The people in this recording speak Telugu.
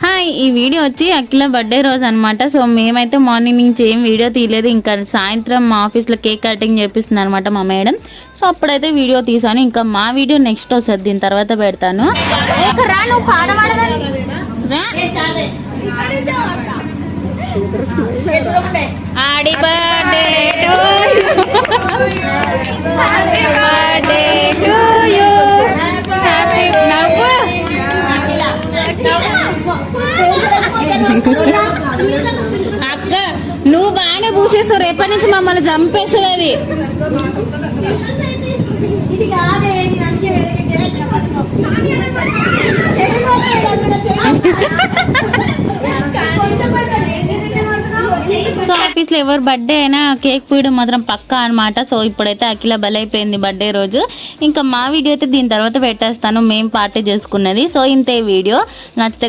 హాయ్, ఈ వీడియో వచ్చి అఖిల బర్త్డే రోజు అనమాట. సో మేమైతే మార్నింగ్ నుంచి ఏం వీడియో తీయలేదు. ఇంకా సాయంత్రం మా ఆఫీస్లో కేక్ కటింగ్ చేపిస్తుంది అనమాట మా మేడం. సో అప్పుడైతే వీడియో తీసాను. ఇంకా మా వీడియో నెక్స్ట్ వస్తుంది, దీని తర్వాత పెడతాను. Happy birthday to you, happy అక్క నువ్వు బాగానే పూసేస్తావు, రేపటి నుంచి మమ్మల్ని చంపేస్తుంది అది. సో ఆఫీస్లో ఎవరు బర్త్డే అయినా కేక్ పూయడం మాత్రం పక్కా అనమాట. సో ఇప్పుడైతే అఖిల బలైపోయింది బర్త్డే రోజు. ఇంకా మా వీడియో అయితే దీని తర్వాత పెట్టేస్తాను, మేము పార్టీ చేసుకున్నది. సో ఇంతే వీడియో నచ్చితే